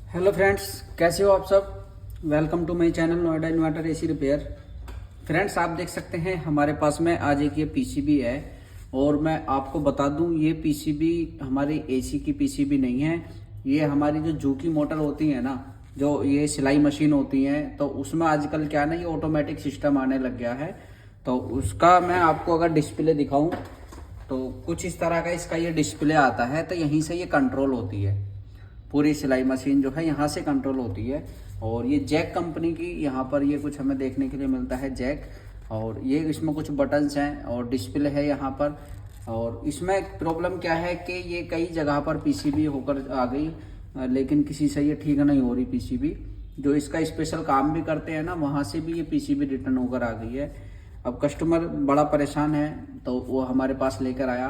Hello friends, कैसे हो आप सब। Welcome to my channel Noida inverter AC repair. Friends, आप देख सकते हैं हमारे पास में आज एक ये पीसीबी है और मैं आपको बता दूं ये पीसीबी हमारी एसी की पीसीबी नहीं है। ये हमारी जो जूकी मोटर होती है ना, जो ये सिलाई मशीन होती है, तो उसमें आजकल क्या ना ये ऑटोमेटिक सिस्टम आने लग गया है। तो उसका मैं आपको अगर डिस्प्ले दिखाऊं तो कुछ इस तरह का इसका ये डिस्प्ले आता है। तो यहीं से ये कंट्रोल होती है, पूरी सिलाई मशीन जो है यहाँ से कंट्रोल होती है। और ये जैक कंपनी की यहाँ पर ये कुछ हमें देखने के लिए मिलता है जैक, और ये इसमें कुछ बटन्स हैं और डिस्प्ले है यहाँ पर। और इसमें प्रॉब्लम क्या है कि ये कई जगह पर पीसीबी होकर आ गई, लेकिन किसी से ये ठीक नहीं हो रही पीसीबी। जो इसका स्पेशल काम भी करते हैं ना, वहाँ से भी ये पीसीबी रिटर्न होकर आ गई है। अब कस्टमर बड़ा परेशान है तो वो हमारे पास लेकर आया,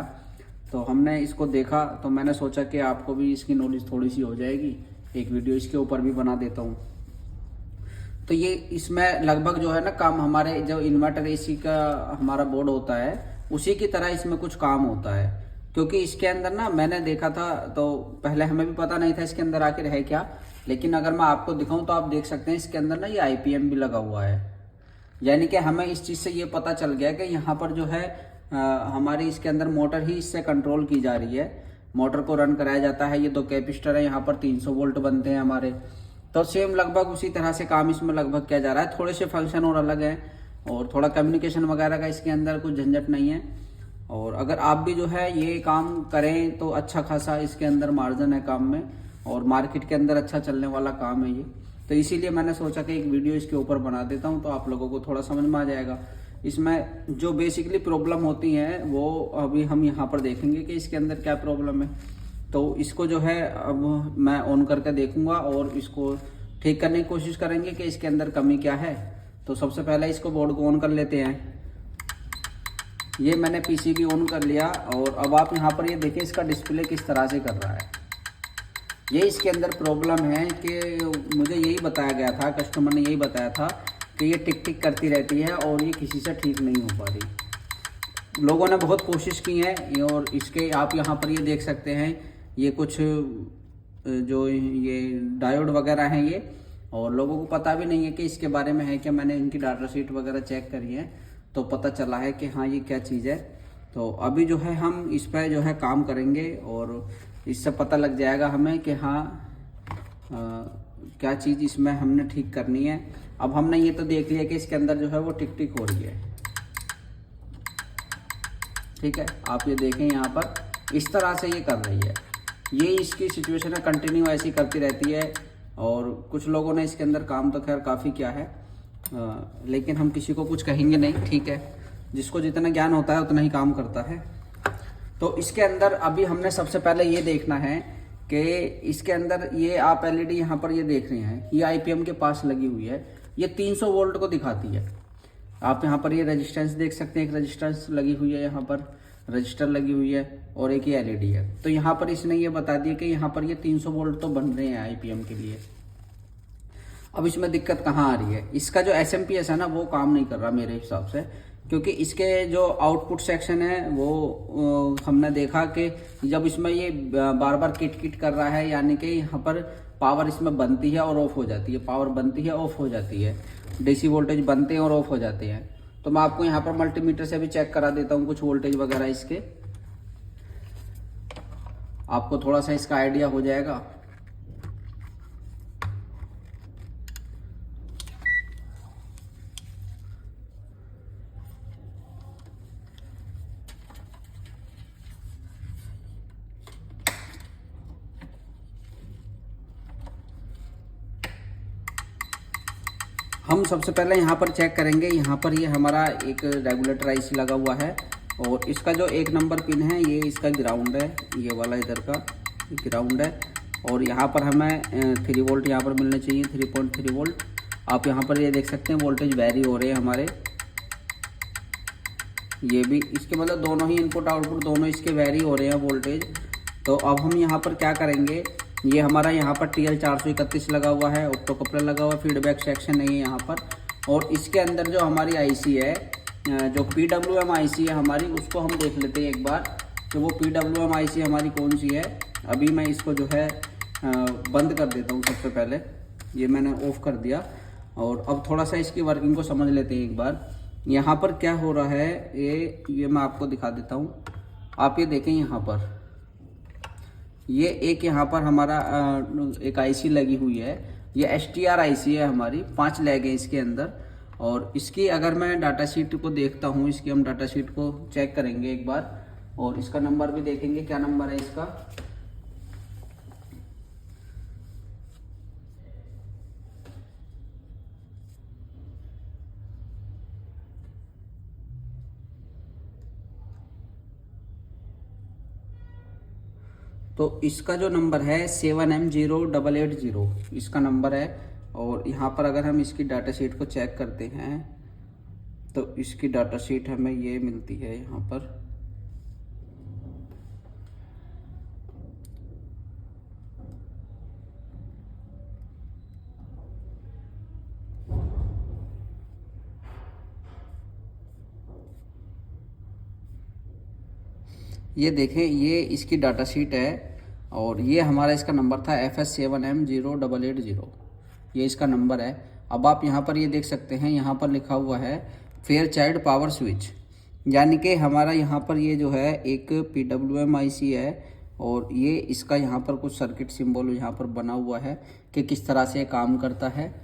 तो हमने इसको देखा तो मैंने सोचा कि आपको भी इसकी नॉलेज थोड़ी सी हो जाएगी, एक वीडियो इसके ऊपर भी बना देता हूँ। तो ये इसमें लगभग जो है ना काम हमारे जो इन्वर्टर एसी का हमारा बोर्ड होता है उसी की तरह इसमें कुछ काम होता है। क्योंकि इसके अंदर ना मैंने देखा था तो पहले हमें भी पता नहीं था इसके अंदर आखिर है क्या, लेकिन अगर मैं आपको दिखाऊं तो आप देख सकते हैं इसके अंदर ना ये आईपीएम भी लगा हुआ है। यानी कि हमें इस चीज़ से ये पता चल गया कि यहाँ पर जो है हमारी इसके अंदर मोटर ही इससे कंट्रोल की जा रही है, मोटर को रन कराया जाता है। ये दो कैपेसिटर है, यहाँ पर 300 वोल्ट बनते हैं हमारे। तो सेम लगभग उसी तरह से काम इसमें लगभग किया जा रहा है। थोड़े से फंक्शन और अलग हैं और थोड़ा कम्युनिकेशन वगैरह का इसके अंदर कुछ झंझट नहीं है। और अगर आप भी जो है ये काम करें तो अच्छा खासा इसके अंदर मार्जिन है काम में, और मार्केट के अंदर अच्छा चलने वाला काम है ये। तो इसीलिए मैंने सोचा कि एक वीडियो इसके ऊपर बना देता हूँ तो आप लोगों को थोड़ा समझ में आ जाएगा। इसमें जो बेसिकली प्रॉब्लम होती हैं वो अभी हम यहाँ पर देखेंगे कि इसके अंदर क्या प्रॉब्लम है। तो इसको जो है अब मैं ऑन करके देखूंगा और इसको ठीक करने की कोशिश करेंगे कि इसके अंदर कमी क्या है। तो सबसे पहले इसको बोर्ड को ऑन कर लेते हैं। ये मैंने पीसीबी ऑन कर लिया और अब आप यहाँ पर ये देखें इसका डिस्प्ले किस तरह से कर रहा है। ये इसके अंदर प्रॉब्लम है कि मुझे यही बताया गया था, कस्टमर ने यही बताया था कि ये टिक टिक करती रहती है और ये किसी से ठीक नहीं हो पा रही। लोगों ने बहुत कोशिश की है और इसके आप यहाँ पर ये देख सकते हैं ये कुछ जो ये डायोड वगैरह हैं ये, और लोगों को पता भी नहीं है कि इसके बारे में है कि मैंने इनकी डाटा शीट वगैरह चेक करी है तो पता चला है कि हाँ ये क्या चीज़ है। तो अभी जो है हम इस पर जो है काम करेंगे और इससे पता लग जाएगा हमें कि हाँ क्या चीज़ इसमें हमने ठीक करनी है। अब हमने ये तो देख लिया कि इसके अंदर जो है वो टिक टिक हो रही है, ठीक है। आप ये देखें यहाँ पर इस तरह से ये कर रही है। ये इसकी सिचुएशन है, कंटिन्यू ऐसी करती रहती है। और कुछ लोगों ने इसके अंदर काम तो खैर काफ़ी किया है, लेकिन हम किसी को कुछ कहेंगे नहीं, ठीक है। जिसको जितना ज्ञान होता है उतना ही काम करता है। तो इसके अंदर अभी हमने सबसे पहले ये देखना है कि इसके अंदर ये आप एलईडी यहाँ पर ये देख रहे हैं, ये आईपीएम के पास लगी हुई है। ये 300 वोल्ट को दिखाती है। आप यहाँ पर ये रेजिस्टेंस देख सकते हैं, एक रेजिस्टेंस लगी हुई है, यहाँ पर रजिस्टर लगी हुई है और एक ये एलईडी है। तो यहाँ पर इसने ये बता दिया कि यहाँ पर ये 300 वोल्ट तो बन रहे हैं आईपीएम के लिए। अब इसमें दिक्कत कहाँ आ रही है, इसका जो एसएमपीएस है ना वो काम नहीं कर रहा मेरे हिसाब से, क्योंकि इसके जो आउटपुट सेक्शन है वो हमने देखा कि जब इसमें ये बार बार किट किट कर रहा है, यानी कि यहाँ पर पावर इसमें बनती है और ऑफ हो जाती है, पावर बनती है ऑफ हो जाती है, डीसी वोल्टेज बनते हैं और ऑफ हो जाते हैं। तो मैं आपको यहाँ पर मल्टीमीटर से भी चेक करा देता हूँ कुछ वोल्टेज वगैरह इसके, आपको थोड़ा सा इसका आइडिया हो जाएगा। हम सबसे पहले यहाँ पर चेक करेंगे, यहाँ पर ये हमारा एक रेगुलेटर आईसी लगा हुआ है और इसका जो 1 नंबर पिन है ये इसका ग्राउंड है, ये वाला इधर का ग्राउंड है। और यहाँ पर हमें 3 वोल्ट यहाँ पर मिलने चाहिए, 3.3 वोल्ट। आप यहाँ पर ये देख सकते हैं वोल्टेज वेरी हो रहे हैं हमारे, ये भी इसके मतलब दोनों ही इनपुट आउटपुट दोनों इसके वेरी हो रहे हैं वोल्टेज। तो अब हम यहाँ पर क्या करेंगे, ये हमारा यहाँ पर TL431 लगा हुआ है, ऑप्टो कपलर लगा हुआ है, फीडबैक सेक्शन नहीं है यहाँ पर। और इसके अंदर जो हमारी आईसी है, जो PWM आईसी है हमारी, उसको हम देख लेते हैं एक बार कि वो PWM आईसी हमारी कौन सी है। अभी मैं इसको जो है बंद कर देता हूँ। सबसे पहले ये मैंने ऑफ कर दिया और अब थोड़ा सा इसकी वर्किंग को समझ लेते हैं एक बार। यहाँ पर क्या हो रहा है ये मैं आपको दिखा देता हूँ। आप ये देखें, यहाँ पर ये एक यहाँ पर हमारा एक आईसी लगी हुई है। ये STR आईसी है हमारी, 5 लैग है इसके अंदर। और इसकी अगर मैं डाटा शीट को देखता हूँ, इसकी हम डाटा शीट को चेक करेंगे एक बार और इसका नंबर भी देखेंगे क्या नंबर है इसका। तो इसका जो नंबर है 7M0880 इसका नंबर है। और यहाँ पर अगर हम इसकी डाटा शीट को चेक करते हैं तो इसकी डाटा शीट हमें ये मिलती है यहाँ पर। ये देखें, ये इसकी डाटा शीट है और ये हमारा इसका नंबर था FS7M0880, ये इसका नंबर है। अब आप यहाँ पर ये देख सकते हैं, यहाँ पर लिखा हुआ है फेयरचाइल्ड पावर स्विच, यानी कि हमारा यहाँ पर ये जो है एक PWM IC है और ये इसका यहाँ पर कुछ सर्किट सिंबल यहाँ पर बना हुआ है कि किस तरह से काम करता है।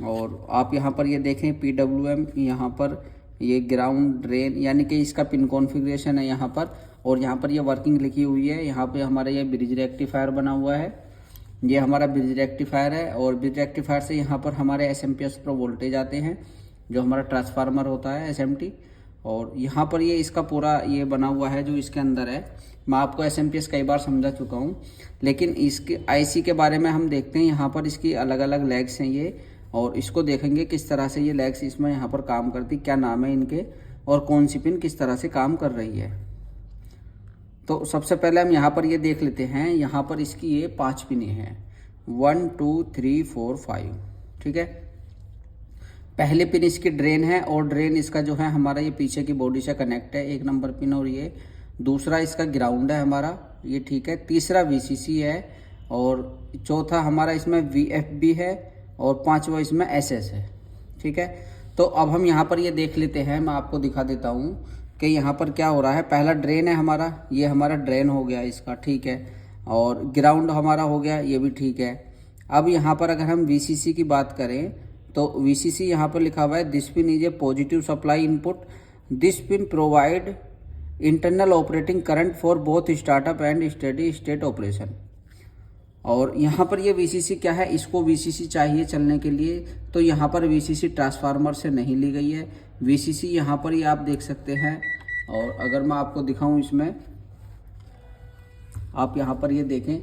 और आप यहाँ पर ये देखें PWM, यहाँ पर ये ग्राउंड ड्रेन यानी कि इसका पिन कॉन्फ़िगरेशन है यहाँ पर। और यहाँ पर ये वर्किंग लिखी हुई है। यहाँ पे हमारा ये ब्रिज रेक्टिफायर बना हुआ है, ये हमारा ब्रिज रेक्टिफायर है। और ब्रिज रेक्टिफायर से यहाँ पर हमारे SMPS पर वोल्टेज आते हैं, जो हमारा ट्रांसफार्मर होता है SMT। और यहाँ पर ये इसका पूरा ये बना हुआ है जो इसके अंदर है। मैं आपको SMPS कई बार समझा चुका हूँ, लेकिन इसके IC के बारे में हम देखते हैं। यहाँ पर इसकी अलग अलग लेग्स हैं ये, और इसको देखेंगे किस तरह से ये लेग्स इसमें यहाँ पर काम करती, क्या नाम है इनके और कौन सी पिन किस तरह से काम कर रही है। तो सबसे पहले हम यहाँ पर ये देख लेते हैं। यहाँ पर इसकी ये 5 पिनें हैं, 1 2 3 4 5, ठीक है। पहले पिन इसकी ड्रेन है और ड्रेन इसका जो है हमारा ये पीछे की बॉडी से कनेक्ट है, 1 नंबर पिन। और ये दूसरा इसका ग्राउंड है हमारा, ये ठीक है। तीसरा VCC है और चौथा हमारा इसमें VFB है और 5वां इसमें SS है, ठीक है। तो अब हम यहाँ पर ये देख लेते हैं, मैं आपको दिखा देता हूँ कि यहाँ पर क्या हो रहा है। पहला ड्रेन है हमारा, ये हमारा ड्रेन हो गया इसका, ठीक है। और ग्राउंड हमारा हो गया, ये भी ठीक है। अब यहाँ पर अगर हम VCC की बात करें तो VCC यहाँ पर लिखा हुआ है this pin is a positive supply input, this pin provide internal operating current for both startup and steady state operation. और यहाँ पर ये VCC क्या है, इसको VCC चाहिए चलने के लिए, तो यहाँ पर VCC ट्रांसफार्मर से नहीं ली गई है। VCC यहाँ पर ये आप देख सकते हैं। और अगर मैं आपको दिखाऊं इसमें, आप यहाँ पर ये देखें,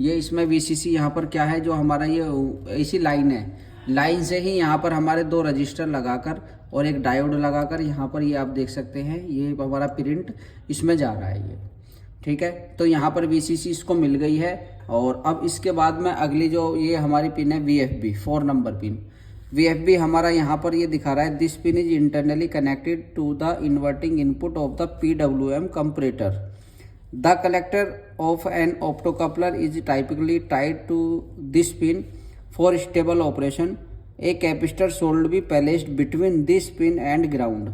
ये इसमें VCC यहाँ पर क्या है, जो हमारा ये ऐसी लाइन है, लाइन से ही यहाँ पर हमारे 2 रजिस्टर लगाकर और एक डायोड लगाकर यहाँ पर ये आप देख सकते हैं, ये हमारा प्रिंट इसमें जा रहा है ये, ठीक है। तो यहाँ पर VCC इसको मिल गई है। और अब इसके बाद में अगली जो ये हमारी पिन है VFB, 4 नंबर पिन। VFB हमारा यहाँ पर ये दिखा रहा है this pin is internally connected to the inverting input of the PWM comparator. The collector of an optocoupler is typically tied to this pin for stable operation. A capacitor should be placed between this pin and ground.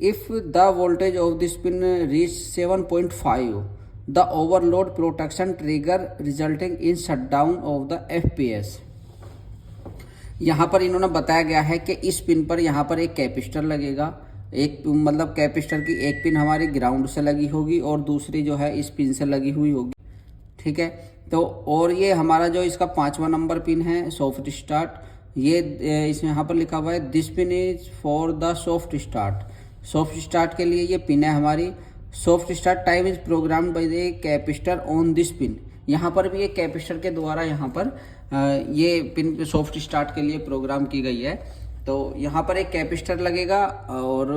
If the voltage of this pin reach 7.5, the overload protection trigger resulting in shutdown of the FPS। यहाँ पर इन्होंने बताया गया है कि इस pin पर यहाँ पर एक कैपेसिटर लगेगा, एक मतलब कैपेसिटर की एक पिन हमारी ग्राउंड से लगी होगी और दूसरी जो है इस पिन से लगी हुई होगी, ठीक है। तो और ये हमारा जो इसका 5वां नंबर पिन है सॉफ्ट स्टार्ट, ये इसमें यहाँ पर लिखा हुआ है this pin is for the soft start. Soft start के लिए ये पिन है हमारी। Soft start time is programmed by the capacitor on this pin. यहाँ पर भी एक कैपेसिटर के द्वारा यहाँ पर ये पिन सॉफ्ट स्टार्ट के लिए प्रोग्राम की गई है। तो यहाँ पर एक कैपेसिटर लगेगा और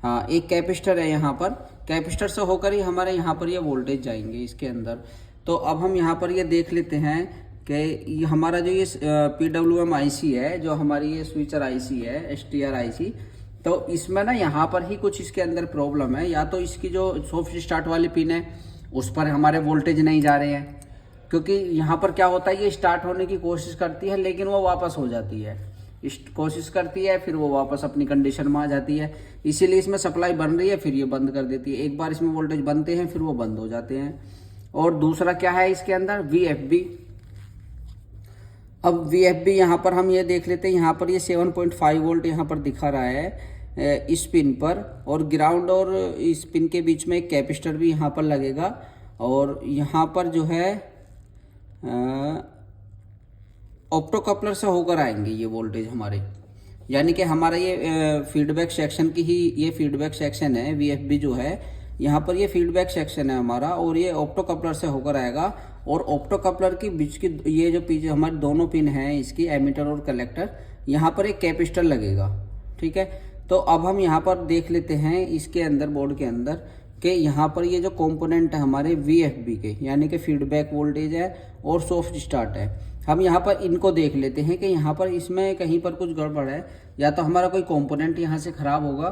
हाँ एक कैपेसिटर है यहाँ पर, कैपेसिटर से होकर ही हमारे यहाँ पर ये वोल्टेज जाएंगे इसके अंदर। तो अब हम यहाँ पर ये देख लेते हैं कि हमारा जो ये PWM IC है, जो हमारी ये स्विचर IC है STR IC, तो इसमें ना यहाँ पर ही कुछ इसके अंदर प्रॉब्लम है। या तो इसकी जो सॉफ्ट स्टार्ट वाली पिन है उस पर हमारे वोल्टेज नहीं जा रहे हैं, क्योंकि यहाँ पर क्या होता है, ये स्टार्ट होने की कोशिश करती है लेकिन वो वापस हो जाती है, कोशिश करती है फिर वो वापस अपनी कंडीशन में आ जाती है। इसीलिए इसमें सप्लाई बन रही है फिर ये बंद कर देती है। एक बार इसमें वोल्टेज बनते हैं फिर वो बंद हो जाते हैं। और दूसरा क्या है इसके अंदर, VFB। अब VFB यहाँ पर हम ये देख लेते हैं, यहाँ पर ये 7.5 वोल्ट यहाँ पर दिखा रहा है इस पिन पर, और ग्राउंड और इस पिन के बीच में एक कैपेसिटर भी यहाँ पर लगेगा। और यहाँ पर जो है ऑप्टोकपलर से होकर आएंगे ये वोल्टेज हमारे, यानी कि हमारा ये फीडबैक सेक्शन की ही ये फीडबैक सेक्शन है। VFB जो है यहाँ पर ये फीडबैक सेक्शन है हमारा, और ये ऑप्टोकपलर से होकर आएगा। और ऑप्टोकपलर की बीच की ये जो पीछे हमारे दोनों पिन हैं इसकी, एमीटर और कलेक्टर, यहाँ पर एक कैपेसिटर लगेगा। ठीक है, तो अब हम यहाँ पर देख लेते हैं इसके अंदर, बोर्ड के अंदर, कि यहाँ पर ये जो कंपोनेंट है हमारे VFB के, यानी कि फीडबैक वोल्टेज है और सॉफ्ट स्टार्ट है। हम यहाँ पर इनको देख लेते हैं कि यहाँ पर इसमें कहीं पर कुछ गड़बड़ है, या तो हमारा कोई कंपोनेंट यहाँ से ख़राब होगा।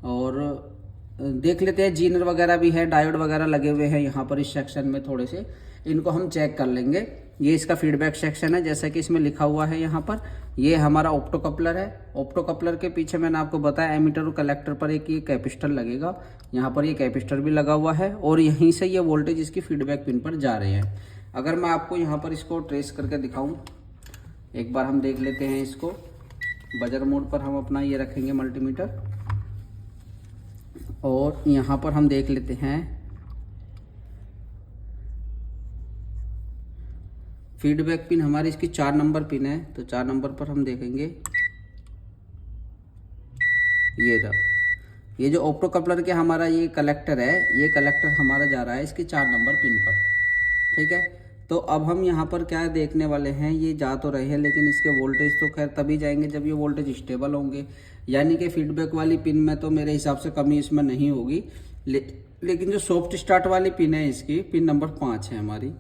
और देख लेते हैं, जीनर वगैरह भी है, डायोड वगैरह लगे हुए हैं यहाँ पर इस सेक्शन में थोड़े से, इनको हम चेक कर लेंगे। ये इसका फीडबैक सेक्शन है, जैसा कि इसमें लिखा हुआ है यहाँ पर। ये हमारा ऑप्टोकपलर है। ऑप्टोकपलर के पीछे मैंने आपको बताया एमीटर और कलेक्टर पर एक ये कैपेसिटर लगेगा। यहाँ पर ये कैपेसिटर भी लगा हुआ है, और यहीं से ये वोल्टेज इसकी फीडबैक पिन पर जा रहे हैं। अगर मैं आपको यहाँ पर इसको ट्रेस करके दिखाऊँ, एक बार हम देख लेते हैं इसको। बजर मोड पर हम अपना ये रखेंगे मल्टीमीटर, और यहाँ पर हम देख लेते हैं फीडबैक पिन हमारी इसकी 4 नंबर पिन है। तो 4 नंबर पर हम देखेंगे, ये रहा, ये जो ऑप्टोकपलर के हमारा ये कलेक्टर है, ये कलेक्टर हमारा जा रहा है इसकी 4 नंबर पिन पर। ठीक है, तो अब हम यहाँ पर क्या देखने वाले हैं, ये जा तो रहे हैं लेकिन इसके वोल्टेज तो खैर तभी जाएंगे जब ये वोल्टेज स्टेबल होंगे, यानी कि फीडबैक वाली पिन में तो मेरे हिसाब से कमी इसमें नहीं होगी। लेकिन जो सॉफ्ट स्टार्ट वाली पिन है इसकी, पिन नंबर 5 है हमारी,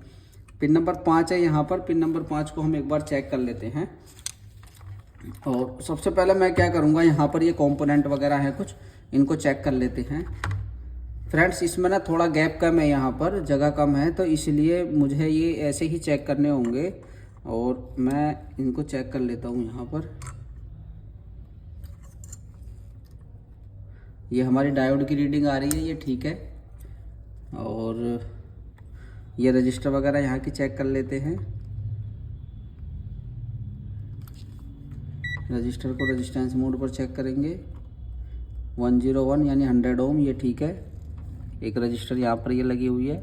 पिन नंबर 5 है यहाँ पर। पिन नंबर 5 को हम एक बार चेक कर लेते हैं। और सबसे पहले मैं क्या करूँगा, यहाँ पर ये कंपोनेंट वगैरह हैं कुछ, इनको चेक कर लेते हैं। फ्रेंड्स, इसमें ना थोड़ा गैप कम है, यहाँ पर जगह कम है, तो इसलिए मुझे ये ऐसे ही चेक करने होंगे। और मैं इनको चेक कर लेता हूँ यहाँ पर। ये हमारी डायोड की रीडिंग आ रही है, ये ठीक है। और ये रजिस्टर वगैरह यहाँ की चेक कर लेते हैं। रजिस्टर को रेजिस्टेंस मोड पर चेक करेंगे। 101 यानी 100 ओम, ये ठीक है। एक रजिस्टर यहाँ पर ये लगी हुई है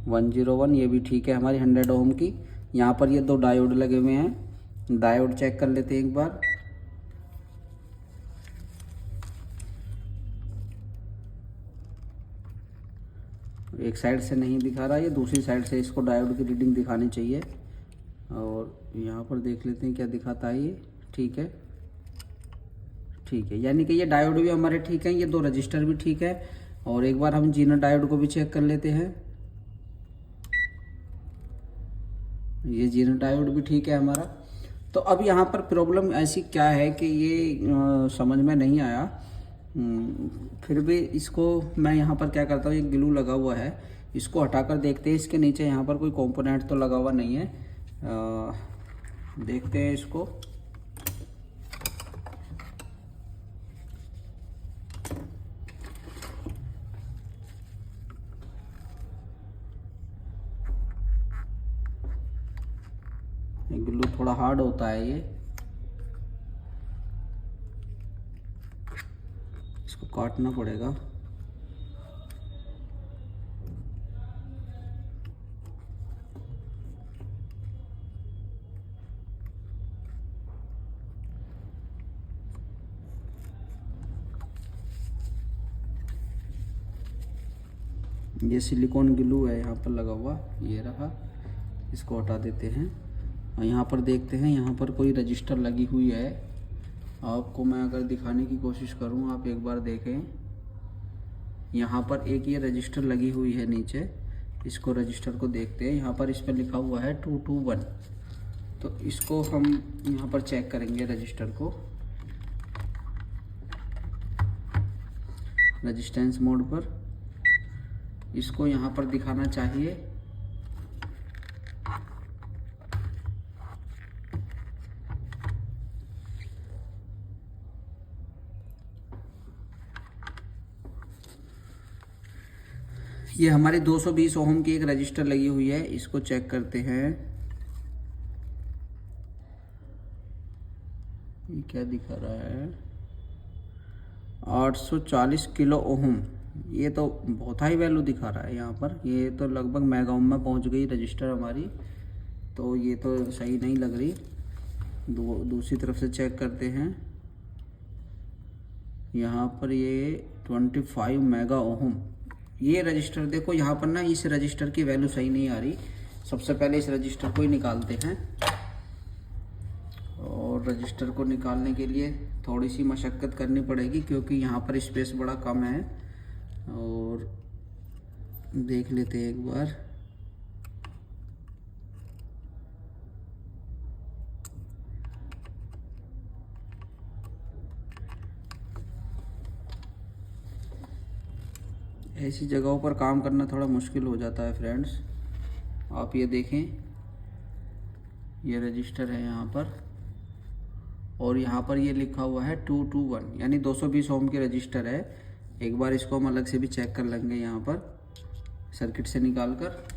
101, ये भी ठीक है हमारी 100 ओम की। यहाँ पर ये 2 डायोड लगे हुए हैं, डायोड चेक कर लेते हैं एक बार। एक साइड से नहीं दिखा रहा, ये दूसरी साइड से इसको डायोड की रीडिंग दिखानी चाहिए। और यहाँ पर देख लेते हैं क्या दिखाता है ये। ठीक है, ठीक है, यानी कि ये डायोड भी हमारे ठीक है, ये 2 रजिस्टर भी ठीक है। और एक बार हम जीनर डायोड को भी चेक कर लेते हैं। ये जीनर डायोड भी ठीक है हमारा। तो अब यहाँ पर प्रॉब्लम ऐसी क्या है कि ये समझ में नहीं आया। फिर भी इसको मैं यहाँ पर क्या करता हूँ, ये ग्लू लगा हुआ है, इसको हटाकर देखते हैं इसके नीचे यहाँ पर कोई कंपोनेंट तो लगा हुआ नहीं है। देखते हैं इसको। ग्लू थोड़ा हार्ड होता है ये, इसको काटना पड़ेगा। ये सिलिकॉन ग्लू है यहाँ पर लगा हुआ, ये रहा, इसको हटा देते हैं। और यहाँ पर देखते हैं, यहाँ पर कोई रजिस्टर लगी हुई है। आपको मैं अगर दिखाने की कोशिश करूँ, आप एक बार देखें, यहाँ पर एक ये रजिस्टर लगी हुई है नीचे। इसको रजिस्टर को देखते हैं, यहाँ पर इस पर लिखा हुआ है 221। तो इसको हम यहाँ पर चेक करेंगे रजिस्टर को, रेजिस्टेंस मोड पर। इसको यहाँ पर दिखाना चाहिए। ये हमारी 220 ओम की एक रजिस्टर लगी हुई है, इसको चेक करते हैं। ये क्या दिखा रहा है, 840 किलो ओम। ये तो बहुत हाई वैल्यू दिखा रहा है यहाँ पर। ये तो लगभग मेगा ओम में पहुँच गई रजिस्टर हमारी, तो ये तो सही नहीं लग रही। दूसरी तरफ से चेक करते हैं। यहाँ पर ये 25 मेगा ओम ये रजिस्टर देखो। यहाँ पर ना इस रजिस्टर की वैल्यू सही नहीं आ रही। सबसे पहले इस रजिस्टर को ही निकालते हैं, और रजिस्टर को निकालने के लिए थोड़ी सी मशक्क़त करनी पड़ेगी क्योंकि यहाँ पर स्पेस बड़ा कम है। और देख लेते हैं एक बार। ऐसी जगहों पर काम करना थोड़ा मुश्किल हो जाता है फ्रेंड्स। आप ये देखें, ये रजिस्टर है यहाँ पर, और यहाँ पर ये लिखा हुआ है 221 यानी 220 ओम की रजिस्टर है। एक बार इसको हम अलग से भी चेक कर लेंगे यहाँ पर सर्किट से निकाल कर।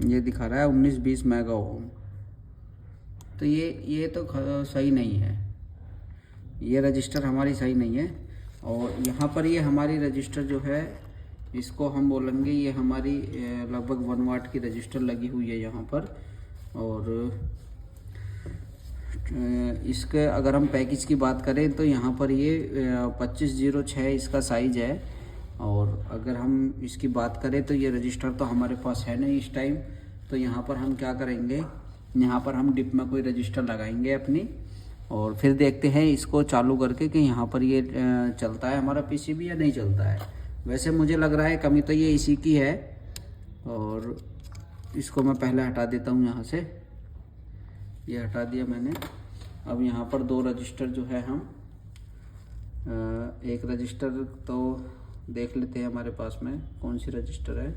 ये दिखा रहा है 19-20 मेगा ओम। तो ये तो सही नहीं है, ये रजिस्टर हमारी सही नहीं है। और यहाँ पर ये हमारी रजिस्टर जो है, इसको हम बोलेंगे ये हमारी लगभग 1 वाट की रजिस्टर लगी हुई है यहाँ पर। और इसके अगर हम पैकेज की बात करें तो यहाँ पर ये 2506 इसका साइज़ है। और अगर हम इसकी बात करें तो ये रजिस्टर तो हमारे पास है नहीं इस टाइम। तो यहाँ पर हम क्या करेंगे, यहाँ पर हम डिप में कोई रजिस्टर लगाएंगे अपनी, और फिर देखते हैं इसको चालू करके कि यहाँ पर ये चलता है हमारा पीसीबी या नहीं चलता है। वैसे मुझे लग रहा है कमी तो ये इसी की है। और इसको मैं पहले हटा देता हूँ यहाँ से। ये हटा दिया मैंने। अब यहाँ पर 2 रजिस्टर जो है हम एक रजिस्टर तो देख लेते हैं हमारे पास में कौन सी रजिस्टर है।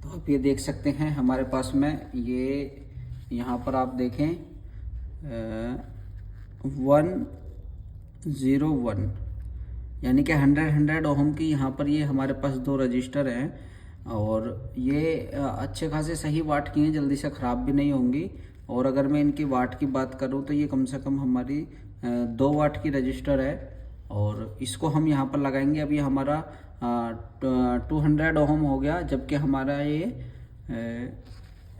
तो आप ये देख सकते हैं हमारे पास में ये, यहाँ पर आप देखें 101 यानी कि 100 ओम की यहाँ पर ये हमारे पास 2 रजिस्टर हैं। और ये अच्छे खासे सही वाट की हैं, जल्दी से ख़राब भी नहीं होंगी। और अगर मैं इनकी वाट की बात करूँ तो ये कम से कम हमारी 2 वाट की रजिस्टर है। और इसको हम यहाँ पर लगाएंगे। अभी हमारा 200 ओम हो गया, जबकि हमारा ये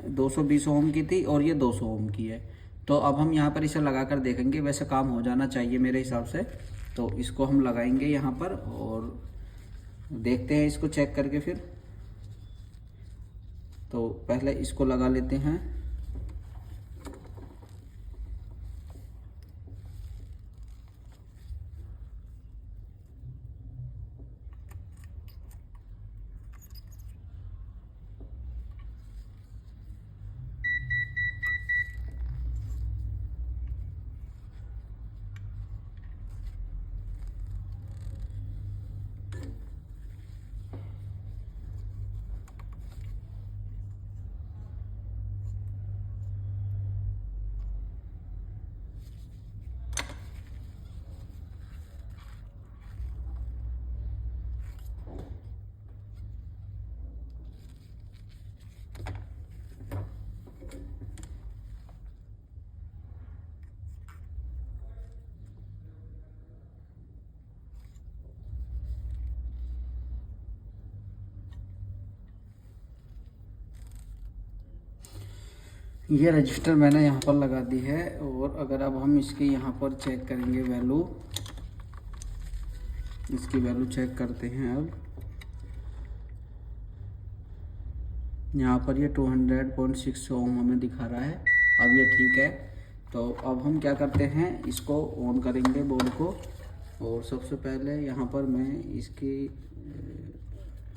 220 ओम की थी और ये 200 ओम की है। तो अब हम यहाँ पर इसे लगा कर देखेंगे। वैसे काम हो जाना चाहिए मेरे हिसाब से। तो इसको हम लगाएंगे यहाँ पर और देखते हैं इसको चेक करके। फिर तो पहले इसको लगा लेते हैं। ये रजिस्टर मैंने यहाँ पर लगा दी है। और अगर अब हम इसकी यहाँ पर चेक करेंगे वैल्यू, इसकी वैल्यू चेक करते हैं। अब यहाँ पर ये 200.6 ओम हमें दिखा रहा है। अब ये ठीक है। तो अब हम क्या करते हैं, इसको ऑन करेंगे बोर्ड को। और सबसे पहले यहाँ पर मैं इसकी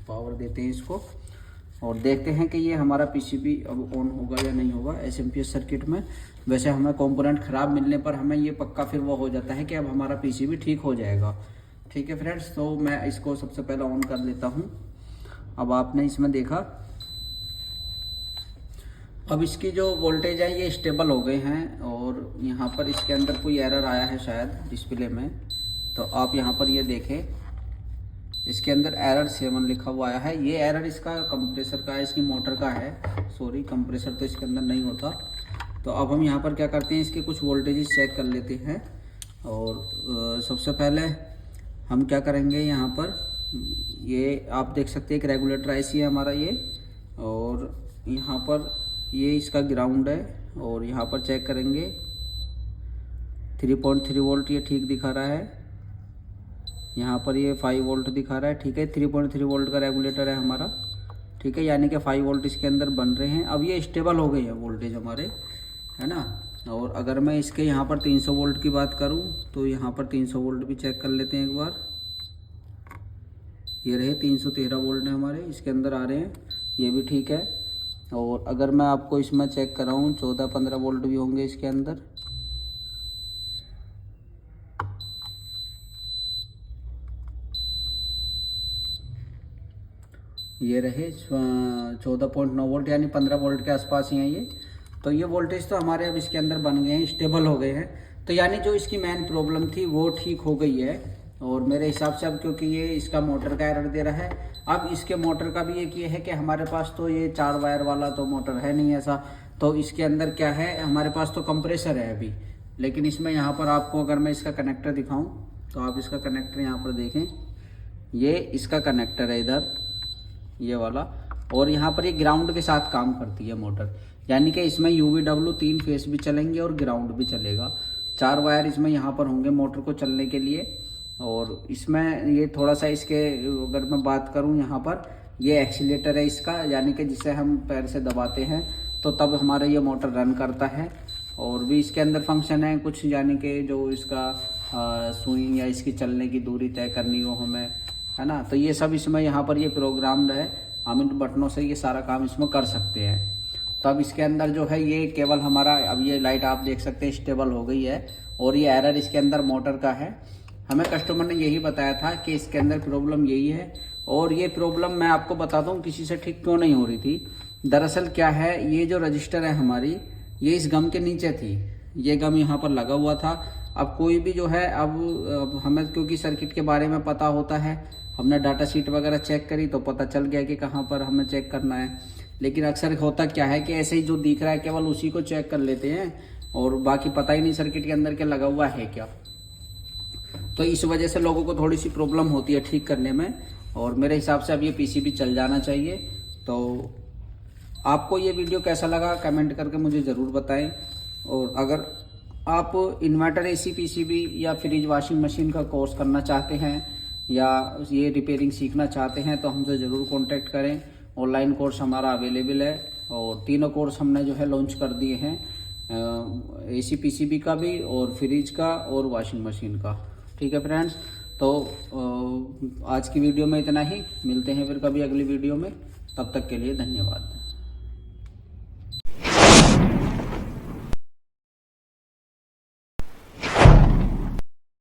पावर देते हैं इसको और देखते हैं कि ये हमारा पीसीबी अब ऑन होगा या नहीं होगा एसएमपीएस सर्किट में। वैसे हमें कंपोनेंट ख़राब मिलने पर हमें ये पक्का फिर वो हो जाता है कि अब हमारा पीसीबी ठीक हो जाएगा। ठीक है फ्रेंड्स, तो मैं इसको सबसे पहले ऑन कर लेता हूँ। अब आपने इसमें देखा, अब इसकी जो वोल्टेज है ये स्टेबल हो गए हैं और यहाँ पर इसके अंदर कोई एरर आया है शायद डिस्प्ले में। तो आप यहाँ पर ये देखें, इसके अंदर एरर 7 लिखा हुआ आया है। ये एरर इसका कंप्रेसर का है, इसकी मोटर का है। सॉरी, कंप्रेसर तो इसके अंदर नहीं होता। तो अब हम यहाँ पर क्या करते हैं, इसके कुछ वोल्टेजेस चेक कर लेते हैं। और सबसे पहले हम क्या करेंगे, यहाँ पर ये आप देख सकते हैं एक रेगुलेटर आईसी है हमारा ये, और यहाँ पर ये इसका ग्राउंड है। और यहाँ पर चेक करेंगे 3.3 वोल्ट ये ठीक दिखा रहा है। यहाँ पर ये 5 वोल्ट दिखा रहा है। ठीक है, 3.3 वोल्ट का रेगुलेटर है हमारा। ठीक है, यानी कि 5 वोल्ट इसके अंदर बन रहे हैं। अब ये स्टेबल हो गई है वोल्टेज हमारे, है ना। और अगर मैं इसके यहाँ पर 300 वोल्ट की बात करूँ तो यहाँ पर 300 वोल्ट भी चेक कर लेते हैं एक बार। ये रहे 313 वोल्ट है हमारे इसके अंदर आ रहे हैं, ये भी ठीक है। और अगर मैं आपको इसमें चेक कराऊँ 14-15 वोल्ट भी होंगे इसके अंदर। ये रहे 14.9 वोल्ट, यानी 15 वोल्ट के आसपास ही हैं ये। तो ये वोल्टेज तो हमारे अब इसके अंदर बन गए हैं, स्टेबल हो गए हैं। तो यानी जो इसकी मेन प्रॉब्लम थी वो ठीक हो गई है। और मेरे हिसाब से अब क्योंकि ये इसका मोटर का एरर दे रहा है, अब इसके मोटर का भी एक ये है कि हमारे पास तो ये 4 वायर वाला तो मोटर है नहीं ऐसा। तो इसके अंदर क्या है, हमारे पास तो कंप्रेसर है अभी। लेकिन इसमें यहाँ पर आपको अगर मैं इसका कनेक्टर दिखाऊँ तो आप इसका कनेक्टर यहाँ पर देखें, ये इसका कनेक्टर है इधर, ये वाला। और यहाँ पर ये ग्राउंड के साथ काम करती है मोटर, यानी कि इसमें UVW 3 फेस भी चलेंगे और ग्राउंड भी चलेगा। 4 वायर इसमें यहाँ पर होंगे मोटर को चलने के लिए। और इसमें ये थोड़ा सा इसके अगर मैं बात करूँ, यहाँ पर ये एक्सीलेटर है इसका, यानी कि जिसे हम पैर से दबाते हैं तो तब हमारा ये मोटर रन करता है। और भी इसके अंदर फंक्शन है कुछ, यानी कि जो इसका सुई या इसकी चलने की दूरी तय करनी हो हमें, है ना। तो ये सब इसमें यहाँ पर ये प्रोग्राम्ड है, हम इन बटनों से ये सारा काम इसमें कर सकते हैं। तो अब इसके अंदर जो है ये केवल हमारा, अब ये लाइट आप देख सकते हैं स्टेबल हो गई है। और ये एरर इसके अंदर मोटर का है। हमें कस्टमर ने यही बताया था कि इसके अंदर प्रॉब्लम यही है। और ये प्रॉब्लम मैं आपको बता दूं किसी से ठीक क्यों नहीं हो रही थी। दरअसल क्या है, ये जो रजिस्टर है हमारी, ये इस गम के नीचे थी। ये गम यहाँ पर लगा हुआ था। अब कोई भी जो है, अब हमें क्योंकि सर्किट के बारे में पता होता है, हमने डाटा शीट वगैरह चेक करी तो पता चल गया कि कहाँ पर हमें चेक करना है। लेकिन अक्सर होता क्या है कि ऐसे ही जो दिख रहा है केवल उसी को चेक कर लेते हैं और बाकी पता ही नहीं सर्किट के अंदर क्या लगा हुआ है क्या। तो इस वजह से लोगों को थोड़ी सी प्रॉब्लम होती है ठीक करने में। और मेरे हिसाब से अब ये पीसीबी चल जाना चाहिए। तो आपको ये वीडियो कैसा लगा कमेंट करके मुझे ज़रूर बताएं। और अगर आप इन्वर्टर एसी पीसीबी या फ्रिज वॉशिंग मशीन का कोर्स करना चाहते हैं या ये रिपेयरिंग सीखना चाहते हैं तो हमसे ज़रूर कांटेक्ट करें। ऑनलाइन कोर्स हमारा अवेलेबल है और तीनों कोर्स हमने जो है लॉन्च कर दिए हैं, एसी पीसीबी का भी और फ्रिज का और वॉशिंग मशीन का। ठीक है फ्रेंड्स, तो आज की वीडियो में इतना ही। मिलते हैं फिर कभी अगली वीडियो में, तब तक के लिए धन्यवाद।